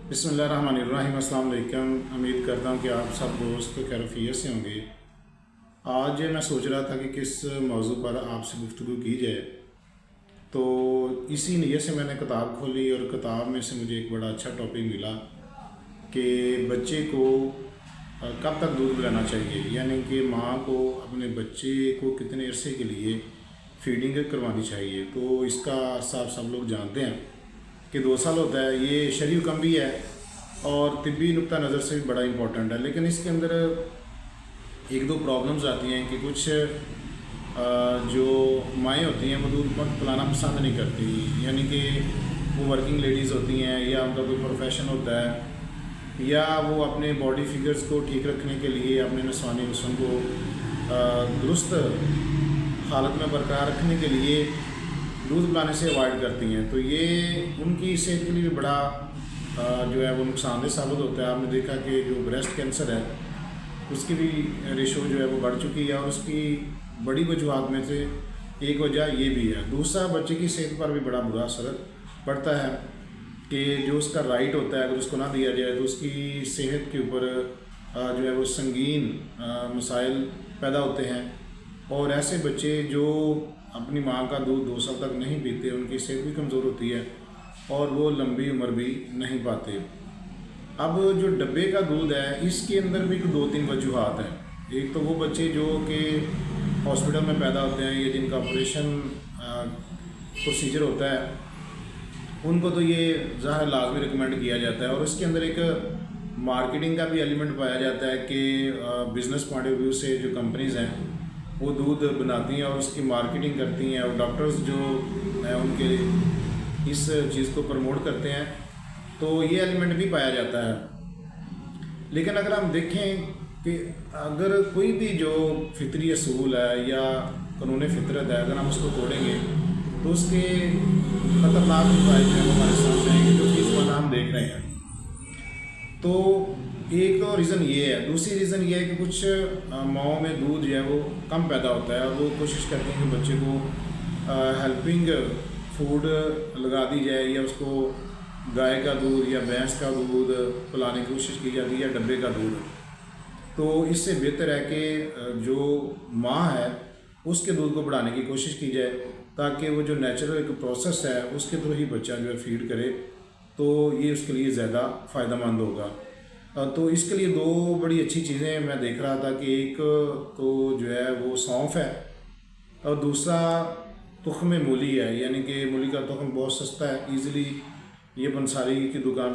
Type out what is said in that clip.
बिस्मिल्लाहिर्रहमानिर्रहीम। अस्सलाम वालेकुम। उम्मीद करता हूँ कि आप सब दोस्त खैरियत से होंगे। आज मैं सोच रहा था कि किस मौजू पर आपसे गुफ्तगू की जाए, तो इसी नीयत से मैंने किताब खोली और किताब में से मुझे एक बड़ा अच्छा टॉपिक मिला कि बच्चे को कब तक दूध पिलाना चाहिए, यानी कि माँ को अपने बच्चे को कितने अरसे के लिए फीडिंग करवानी चाहिए। तो इसका सब लोग जानते हैं कि 2 साल होता है, ये शरई हुक्म भी है और तिब्बी नुक्ता नज़र से भी बड़ा इम्पोर्टेंट है। लेकिन इसके अंदर एक दो प्रॉब्लम्स आती हैं कि कुछ जो माएँ होती हैं वो दूध पिलाना पसंद नहीं करती, यानी कि वो वर्किंग लेडीज़ होती हैं या उनका कोई प्रोफेशन होता है, या वो अपने बॉडी फिगर्स को ठीक रखने के लिए अपने नस्वानी हुस्न को दुरुस्त हालत में बरकरार रखने के लिए दूध पिलाने से अवॉइड करती हैं। तो ये उनकी सेहत के लिए भी बड़ा जो है वो नुकसानदेह साबित होता है। आपने देखा कि जो ब्रेस्ट कैंसर है उसकी भी रेशो जो है वो बढ़ चुकी है, और उसकी बड़ी वजूहत में से एक वजह ये भी है। दूसरा, बच्चे की सेहत पर भी बड़ा बुरा असर पड़ता है कि जो उसका राइट होता है अगर उसको ना दिया जाए तो उसकी सेहत के ऊपर जो है वो संगीन मसाइल पैदा होते हैं। और ऐसे बच्चे जो अपनी माँ का दूध 2 साल तक नहीं पीते, उनकी सेहत भी कमज़ोर होती है और वो लंबी उम्र भी नहीं पाते। अब जो डब्बे का दूध है इसके अंदर भी 2-3 वजूहत हैं। एक तो वो बच्चे जो कि हॉस्पिटल में पैदा होते हैं या जिनका ऑपरेशन प्रोसीजर होता है, उनको तो ये ज़ाहिर लाजमी रिकमेंड किया जाता है। और इसके अंदर एक मार्केटिंग का भी एलिमेंट पाया जाता है कि बिज़नेस पॉइंट ऑफ व्यू से जो कंपनीज़ हैं वो दूध बनाती हैं और उसकी मार्केटिंग करती हैं, और डॉक्टर्स जो हैं उनके इस चीज़ को प्रमोट करते हैं, तो ये एलिमेंट भी पाया जाता है। लेकिन अगर हम देखें कि अगर कोई भी जो फितरी असूल है या कानून फितरत है, अगर हम उसको तोड़ेंगे तो उसके खतरनाक नतीजे हैं हमारे सामने आएंगे, जो कि इस वक्त हम देख रहे हैं। तो एक तो रीज़न ये है। दूसरी रीज़न ये है कि कुछ माओं में दूध जो है वो कम पैदा होता है और वो कोशिश करती हैं कि बच्चे को हेल्पिंग फूड लगा दी जाए, या उसको गाय का दूध या भैंस का दूध पिलाने की कोशिश की जाती है या डब्बे का दूध। तो इससे बेहतर है कि जो माँ है उसके दूध को बढ़ाने की कोशिश की जाए, ताकि वो जो नेचुरल एक प्रोसेस है उसके थ्रू ही बच्चा जो है फीड करे, तो ये उसके लिए ज़्यादा फ़ायदेमंद होगा। तो इसके लिए 2 बड़ी अच्छी चीज़ें मैं देख रहा था कि एक तो जो है वो सौंफ है और दूसरा तुख्म मूली है, यानी कि मूली का तुख्म बहुत सस्ता है, ईज़िली ये पंसारी की दुकान